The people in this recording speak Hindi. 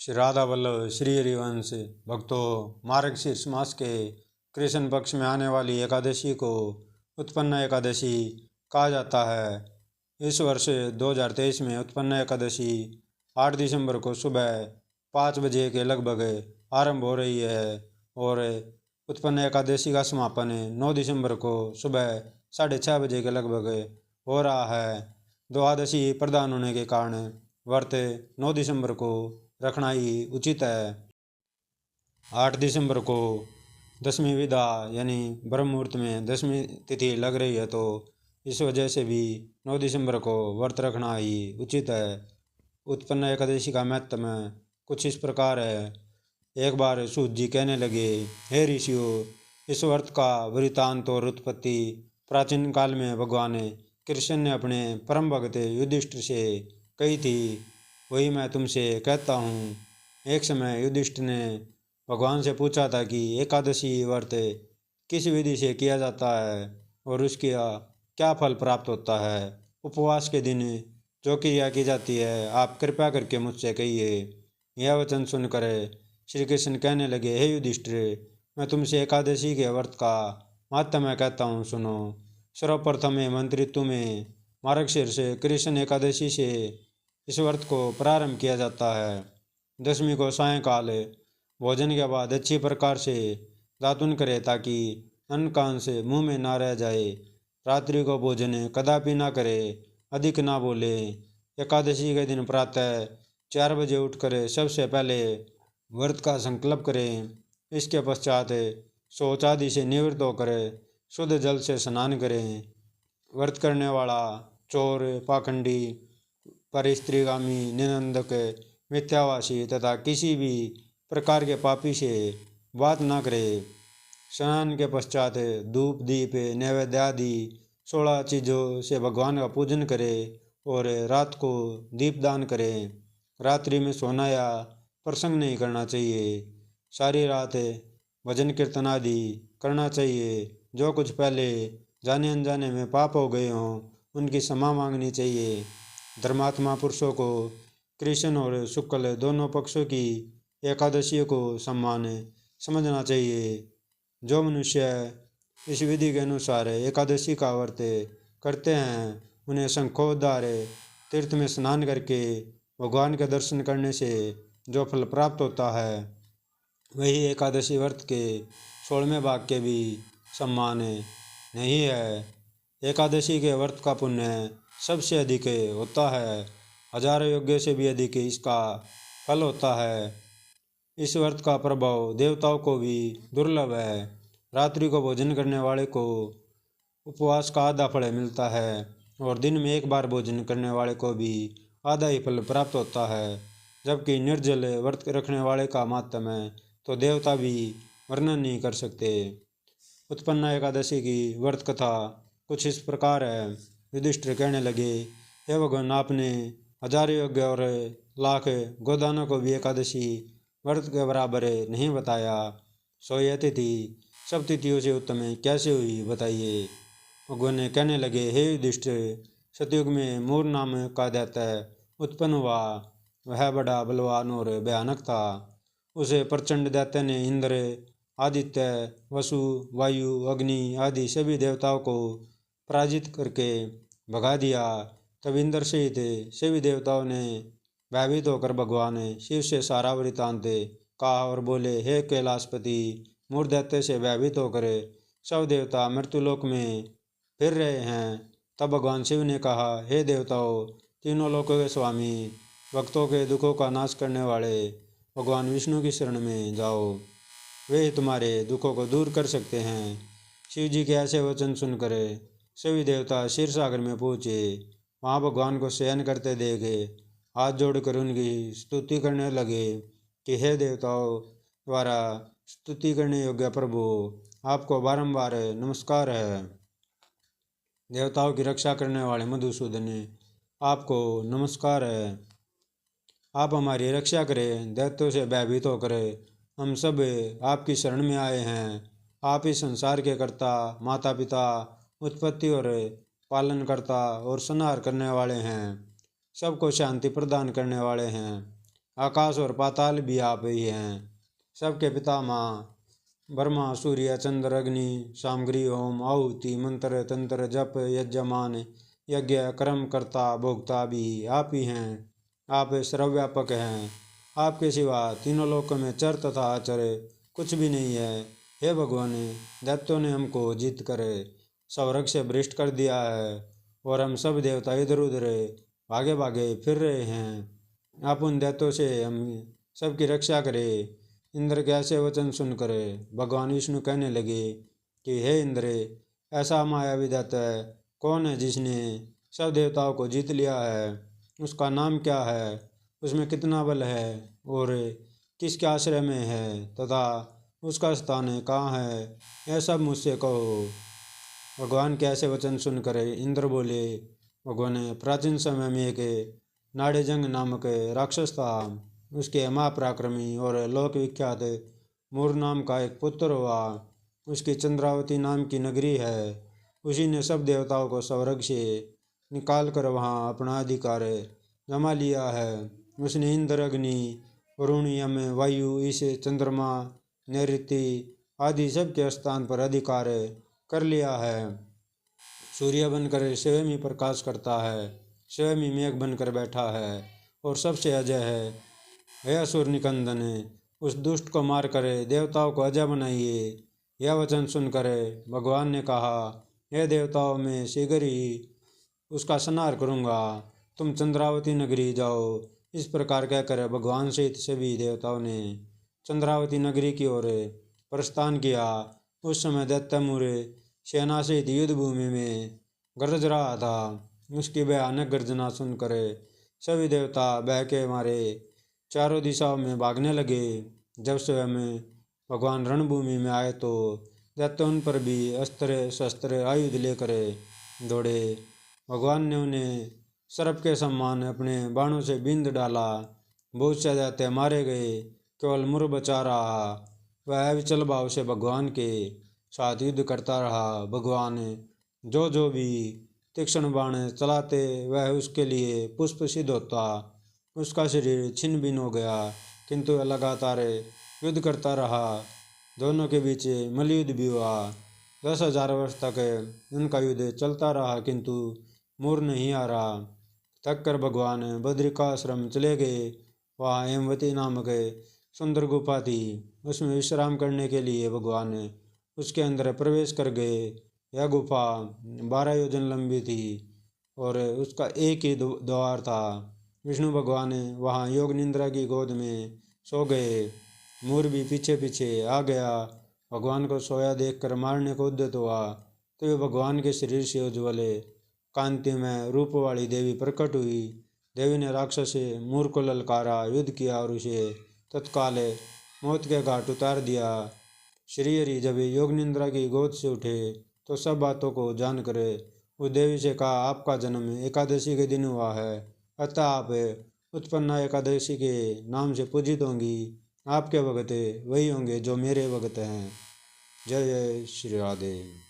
श्री राधा वल्लभ श्री हरिवंश भक्तों, मार्गशीर्ष मास के कृष्ण पक्ष में आने वाली एकादशी को उत्पन्न एकादशी कहा जाता है। इस वर्ष 2023 में उत्पन्न एकादशी 8 दिसंबर को सुबह 5 बजे के लगभग आरंभ हो रही है और उत्पन्न एकादशी का समापन 9 दिसंबर को सुबह 6:30 बजे के लगभग हो रहा है। द्वादशी प्रधान होने के कारण व्रत 9 दिसंबर को रखना ही उचित है। 8 दिसंबर को दशमी विदा यानी ब्रह्म मुहूर्त में दशमी तिथि लग रही है, तो इस वजह से भी 9 दिसंबर को व्रत रखना ही उचित है। उत्पन्न एकादशी का महत्व कुछ इस प्रकार है। एक बार सूत जी कहने लगे, हे ऋषियों, इस व्रत का वृतांत और उत्पत्ति प्राचीन काल में भगवान कृष्ण ने अपने परम भक्त युधिष्ठिर से कही थी, वही मैं तुमसे कहता हूँ। एक समय युधिष्ठिर ने भगवान से पूछा था कि एकादशी व्रत किस विधि से किया जाता है और उसकी क्या फल प्राप्त होता है। उपवास के दिन जो क्रिया की जाती है आप कृपया करके मुझसे कहिए। यह वचन सुनकर श्री कृष्ण कहने लगे, हे युधिष्ठिर, मैं तुमसे एकादशी के व्रत का महात्म्य कहता हूँ, सुनो। सर्वप्रथम मंत्रित्व में मार्गशीर्ष कृष्ण एकादशी से इस व्रत को प्रारंभ किया जाता है। दशमी को सायंकाल भोजन के बाद अच्छी प्रकार से दातुन करे ताकि अन्न का अंश मुँह में ना रह जाए। रात्रि को भोजन कदापि ना करे, अधिक ना बोले। एकादशी के दिन प्रातः 4 बजे उठकर सबसे पहले व्रत का संकल्प करें। इसके पश्चात शौच आदि से निवृत्त होकर शुद्ध जल से स्नान करें। व्रत करने वाला चोर, पाखंडी, परिस्त्रीगामी, निंदक, मिथ्यावासी तथा किसी भी प्रकार के पापी से बात न करे। स्नान के पश्चात धूप, दीप, नैवेद्य आदि 16 चीज़ों से भगवान का पूजन करे और रात को दीपदान करें। रात्रि में सोना या प्रसंग नहीं करना चाहिए। सारी रात भजन कीर्तन आदि करना चाहिए। जो कुछ पहले जाने अनजाने में पाप हो गए हों उनकी क्षमा मांगनी चाहिए। धर्मात्मा पुरुषों को कृष्ण और शुक्ल दोनों पक्षों की एकादशी को सम्मान समझना चाहिए। जो मनुष्य इस विधि के अनुसार एकादशी का व्रत करते हैं उन्हें शंखोद्धार तीर्थ में स्नान करके भगवान के दर्शन करने से जो फल प्राप्त होता है वही एकादशी व्रत के 16वें भाग के भी सम्मान नहीं है। एकादशी के व्रत का पुण्य सबसे अधिक होता है, हजारों यज्ञ से भी अधिक इसका फल होता है। इस व्रत का प्रभाव देवताओं को भी दुर्लभ है। रात्रि को भोजन करने वाले को उपवास का आधा फल मिलता है और दिन में एक बार भोजन करने वाले को भी आधा ही फल प्राप्त होता है। जबकि निर्जल व्रत रखने वाले का माहात्म्य तो देवता भी वर्णन नहीं कर सकते। उत्पन्न एकादशी की व्रत कथा कुछ इस प्रकार है। युधिष्ठिर कहने लगे, हे भगवान, आपने हजारों यज्ञ और लाख गोदानों को भी एकादशी व्रत के बराबर नहीं बताया। सो यह तिथि सब तिथियों से उत्तम कैसे हुई, बताइए। भगवान ने कहने लगे, हे युधिष्ठिर, सतयुग में मूर नाम का दैत्य उत्पन्न हुआ। वह बड़ा बलवान और भयानक था। उसे प्रचंड दैत्य ने इंद्र, आदित्य, वसु, वायु, अग्नि आदि सभी देवताओं को पराजित करके भगा दिया। तब इंद्र सहित सभी देवताओं ने भयभीत होकर भगवान शिव से सारा वृतांत कहा और बोले, हे कैलाशपति, मूर दैत्य से भयभीत होकर सब देवता मृत्युलोक में फिर रहे हैं। तब भगवान शिव ने कहा, हे देवताओं, तीनों लोकों के स्वामी, भक्तों के दुखों का नाश करने वाले भगवान विष्णु की शरण में जाओ, वे ही तुम्हारे दुखों को दूर कर सकते हैं। शिव जी के ऐसे वचन सुनकर सभी देवता क्षीर सागर में पहुँचे। वहाँ भगवान को शयन करते देखे हाथ जोड़कर उनकी स्तुति करने लगे कि हे देवताओं द्वारा स्तुति करने योग्य प्रभु, आपको बारंबार नमस्कार है। देवताओं की रक्षा करने वाले मधुसूदन, आपको नमस्कार है। आप हमारी रक्षा करें। दैत्यों से भयभीत होकर हम सब आपकी शरण में आए हैं। आप इस संसार के कर्ता, माता पिता, उत्पत्ति और पालन करता और संहार करने वाले हैं। सबको शांति प्रदान करने वाले हैं। आकाश और पाताल भी आप ही हैं। सबके पिता माँ ब्रह्मा, सूर्य, चंद्र, अग्नि, सामग्री, होम, आहुति, मंत्र, तंत्र, जप, यजमान, यज्ञ, कर्म कर्ता, भोक्ता भी आप ही हैं। आप सर्वव्यापक हैं। आपके सिवा तीनों लोकों में चर तथा अचर कुछ भी नहीं है। हे भगवान, दैत्यों ने हमको जीत कर स्वर्ग से भ्रष्ट कर दिया है और हम सब देवता इधर उधर भागे भागे फिर रहे हैं। आप उन दैत्यों से हम सबकी रक्षा करें। इंद्र के ऐसे वचन सुनकर भगवान विष्णु कहने लगे कि हे इंद्र, ऐसा मायावी दैत्य कौन है जिसने सब देवताओं को जीत लिया है? उसका नाम क्या है? उसमें कितना बल है और किसके आश्रय में है तथा उसका स्थान कहाँ है? यह सब मुझसे कहो। भगवान के ऐसे वचन सुनकर इंद्र बोले, भगवान, प्राचीन समय में एक नाड़ेजंग नामक राक्षस था। उसके महापराक्रमी और लोक विख्यात मूर नाम का एक पुत्र हुआ। उसकी चंद्रावती नाम की नगरी है। उसी ने सब देवताओं को स्वर्ग से निकाल कर वहाँ अपना अधिकार जमा लिया है। उसने इंद्र, अग्नि, वरुण, यम, वायु, ईश, चंद्रमा, नैऋति आदि सब के स्थान पर अधिकार कर लिया है। सूर्य बनकर स्वयं ही प्रकाश करता है, स्वयं ही मेघ बनकर बैठा है और सबसे अजय है। हे असुर निकंदन, उस दुष्ट को मार कर देवताओं को अजय बनाइए। यह वचन सुनकर भगवान ने कहा, हे देवताओं, मैं शीघ्र ही उसका संहार करूँगा। तुम चंद्रावती नगरी जाओ। इस प्रकार कहकर भगवान सहित सभी देवताओं ने चंद्रावती नगरी की ओर प्रस्थान किया। उस समय दैत्यमुर सेना सहित युद्ध भूमि में गरज रहा था। उसकी भयानक गर्जना सुनकर सभी देवता भय के मारे चारों दिशाओं में भागने लगे। जब स्वयं भगवान रणभूमि में आए तो दैत्यों उन पर भी अस्त्र शस्त्र आयुध लेकर दौड़े। भगवान ने उन्हें सर्प के समान अपने बाणों से बींध डाला। बहुत से दैत्य मारे गए, केवल मुर बचा रहा। वह अविचल भाव से भगवान के साथ युद्ध करता रहा। भगवान जो भी तीक्ष्ण बाण चलाते वह उसके लिए पुष्प सिद्ध होता। उसका शरीर छिन्न भिन्न हो गया, किंतु वह लगातार युद्ध करता रहा। दोनों के बीच मल्लयुद्ध भी हुआ। 10,000 वर्ष तक उनका युद्ध चलता रहा, किंतु मूर नहीं हारा। थक कर भगवान बद्रिकाश्रम चले गए। वहाँ हेमवती नामक सुंदर गुफा थी। उसमें विश्राम करने के लिए भगवान उसके अंदर प्रवेश कर गए। यह गुफा 12 योजन लंबी थी और उसका एक ही द्वार था। विष्णु भगवान वहाँ योग निंद्रा की गोद में सो गए। मूर भी पीछे पीछे आ गया। भगवान को सोया देखकर मारने को उद्यत हुआ तो वे भगवान के शरीर से उज्ज्वल कांति में रूप वाली देवी प्रकट हुई। देवी ने राक्षस मूर को ललकारा, युद्ध किया और उसे तत्काल मौत के घाट उतार दिया। श्री हरि जब योग निंद्रा की गोद से उठे तो सब बातों को जानकर उस देवी से कहा, आपका जन्म एकादशी के दिन हुआ है, अतः आप उत्पन्ना एकादशी के नाम से पूजित होंगी। आपके भगत वही होंगे जो मेरे भगत हैं। जय जय श्री राधे।